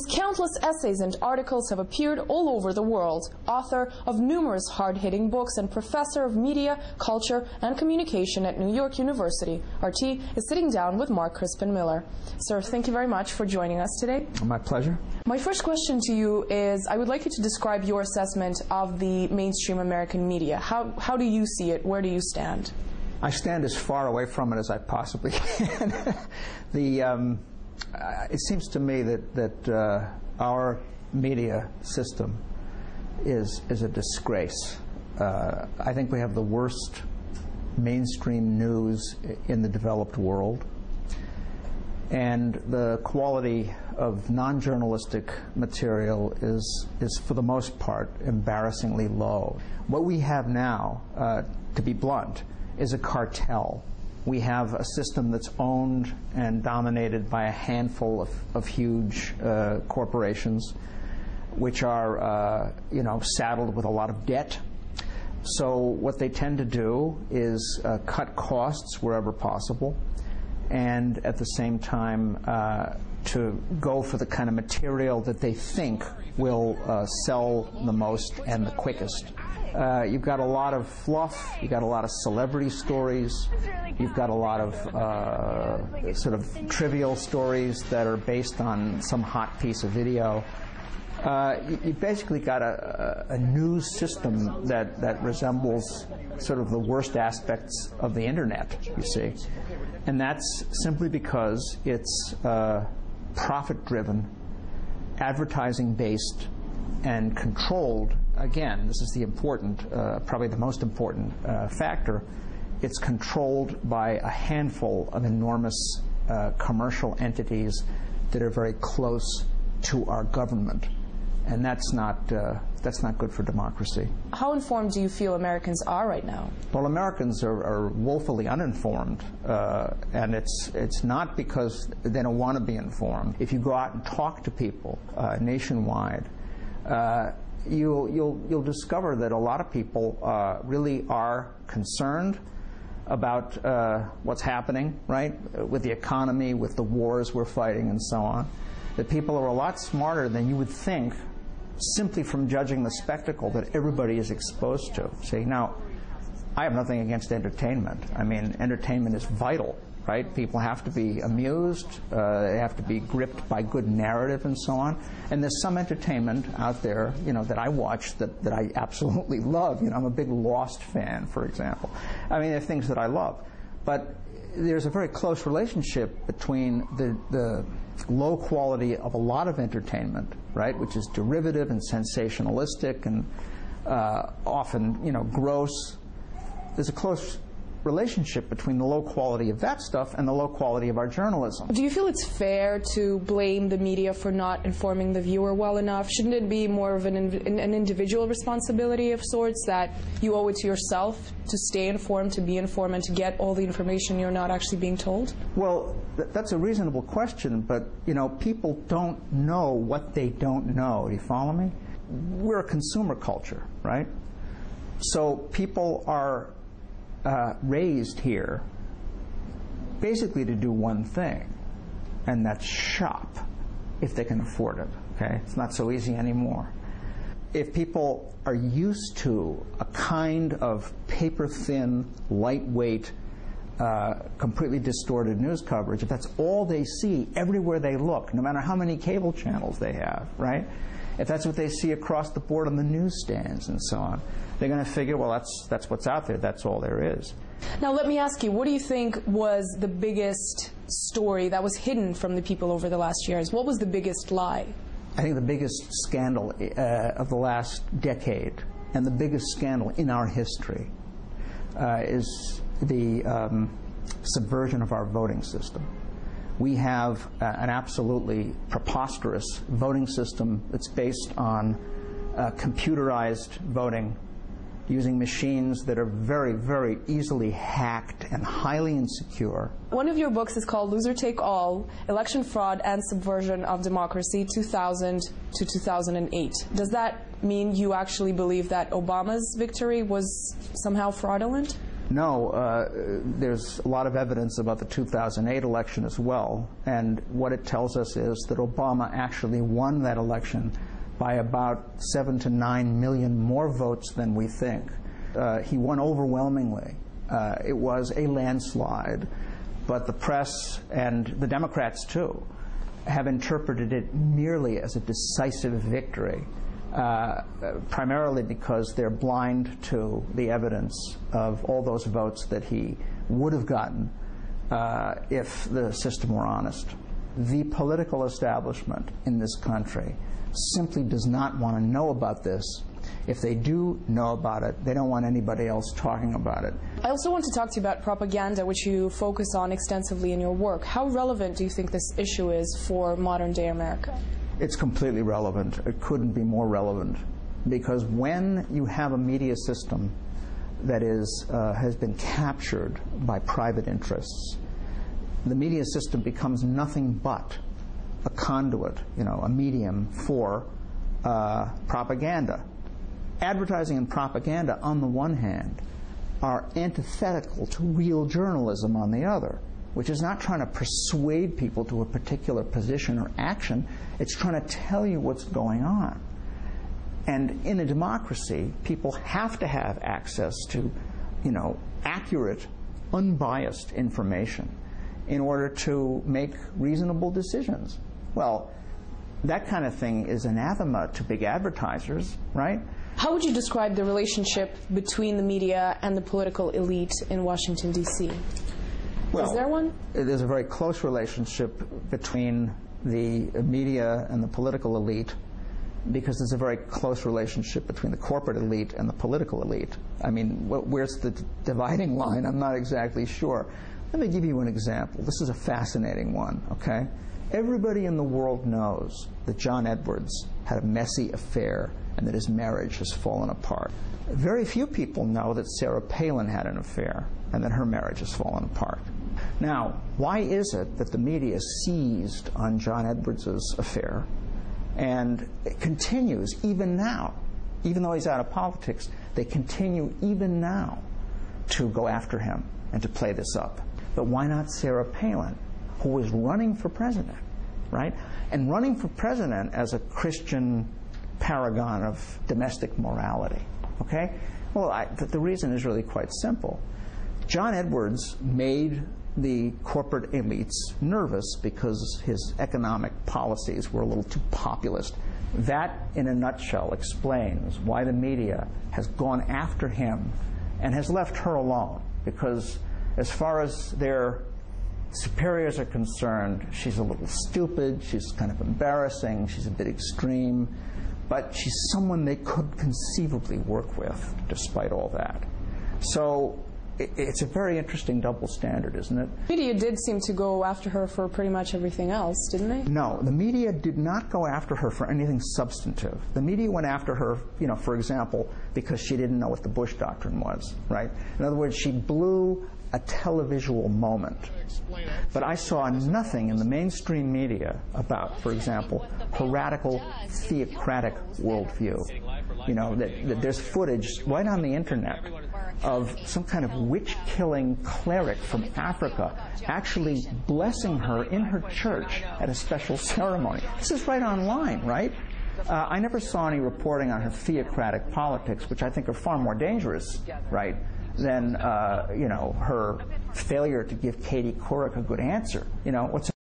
His countless essays and articles have appeared all over the world. Author of numerous hard-hitting books and professor of media, culture, and communication at New York University, RT is sitting down with Mark Crispin Miller. Sir, thank you very much for joining us today. My pleasure. My first question to you is, I would like you to describe your assessment of the mainstream American media. How do you see it? Where do you stand? I stand as far away from it as I possibly can. It seems to me that our media system is a disgrace. I think we have the worst mainstream news in the developed world, and the quality of non-journalistic material is for the most part embarrassingly low. What we have now, to be blunt, is a cartel. We have a system that's owned and dominated by a handful of huge corporations, which are saddled with a lot of debt. So what they tend to do is cut costs wherever possible, and at the same time to go for the kind of material that they think will sell the most and the quickest. You've got a lot of fluff, you've got a lot of celebrity stories, you've got a lot of sort of trivial stories that are based on some hot piece of video. You've basically got a news system that resembles sort of the worst aspects of the internet, you see. And that's simply because it's profit-driven, advertising-based, and controlled. Again, this is the important, probably the most important factor. It's controlled by a handful of enormous commercial entities that are very close to our government, and that's not good for democracy. How informed do you feel Americans are right now? Well, Americans are woefully uninformed, and it's not because they don't want to be informed. If you go out and talk to people nationwide, you'll discover that a lot of people really are concerned about what's happening, right, with the economy, with the wars we're fighting, and so on. That people are a lot smarter than you would think simply from judging the spectacle that everybody is exposed to. See, now, I have nothing against entertainment. I mean, entertainment is vital, right? People have to be amused, they have to be gripped by good narrative and so on. And there's some entertainment out there, that I watch that I absolutely love. I'm a big Lost fan, for example. I mean, there are things that I love. But there's a very close relationship between the low quality of a lot of entertainment, right, which is derivative and sensationalistic and often, gross. There's a close relationship between the low quality of that stuff and the low quality of our journalism. Do you feel it's fair to blame the media for not informing the viewer well enough? Shouldn't it be more of an individual responsibility of sorts, that you owe it to yourself to stay informed, to be informed, and to get all the information you're not actually being told? Well, that's a reasonable question, but people don't know what they don't know. Do you follow me? We're a consumer culture, right? So people are raised here basically to do one thing, and that's shop if they can afford it. Okay, it's not so easy anymore. If people are used to a kind of paper-thin, lightweight, completely distorted news coverage, if that's all they see everywhere they look, no matter how many cable channels they have, right? If that's what they see across the board on the newsstands and so on, they're going to figure, well, that's what's out there. That's all there is. Now, let me ask you, what do you think was the biggest story that was hidden from the people over the last years? What was the biggest lie? I think the biggest scandal of the last decade, and the biggest scandal in our history, is the subversion of our voting system. We have an absolutely preposterous voting system that's based on computerized voting, using machines that are very, very easily hacked and highly insecure. One of your books is called Loser Take All, Election Fraud and Subversion of Democracy, 2000 to 2008. Does that mean you actually believe that Obama's victory was somehow fraudulent? No, there's a lot of evidence about the 2008 election as well, and what it tells us is that Obama actually won that election by about 7 to 9 million more votes than we think. He won overwhelmingly. It was a landslide, but the press and the Democrats too have interpreted it merely as a decisive victory. Primarily because they're blind to the evidence of all those votes that he would have gotten if the system were honest. The political establishment in this country simply does not want to know about this. If they do know about it, they don't want anybody else talking about it. I also want to talk to you about propaganda, which you focus on extensively in your work. How relevant do you think this issue is for modern-day America? It's completely relevant. It couldn't be more relevant, because when you have a media system that has been captured by private interests, the media system becomes nothing but a conduit, a medium for propaganda. Advertising and propaganda, on the one hand, are antithetical to real journalism on the other, which is not trying to persuade people to a particular position or action. It's trying to tell you what's going on. And in a democracy, people have to have access to, accurate, unbiased information in order to make reasonable decisions. Well, that kind of thing is anathema to big advertisers, right? How would you describe the relationship between the media and the political elite in Washington, D.C.? Well, is there one? There's a very close relationship between the media and the political elite, because there's a very close relationship between the corporate elite and the political elite. I mean, where's the dividing line? I'm not exactly sure. Let me give you an example. This is a fascinating one, okay? Everybody in the world knows that John Edwards had a messy affair and that his marriage has fallen apart. Very few people know that Sarah Palin had an affair and that her marriage has fallen apart. Now, why is it that the media seized on John Edwards' affair and it continues even now? Even though he's out of politics, they continue even now to go after him and to play this up. But why not Sarah Palin, who was running for president, right? And running for president as a Christian paragon of domestic morality, okay? Well, the reason is really quite simple. John Edwards made the corporate elites nervous because his economic policies were a little too populist. That, in a nutshell, explains why the media has gone after him and has left her alone, because as far as their superiors are concerned, she's a little stupid, she's kind of embarrassing, she's a bit extreme, but she's someone they could conceivably work with despite all that. So it's a very interesting double standard, isn't it? The media did seem to go after her for pretty much everything else, didn't they? No, the media did not go after her for anything substantive. The media went after her, for example, because she didn't know what the Bush Doctrine was, right? In other words, she blew a televisual moment. But I saw nothing in the mainstream media about, for example, her radical theocratic worldview. That there's footage right on the internet of some kind of witch-killing cleric from Africa actually blessing her in her church at a special ceremony. This is right online, right? I never saw any reporting on her theocratic politics, which I think are far more dangerous, right, than her failure to give Katie Couric a good answer. What's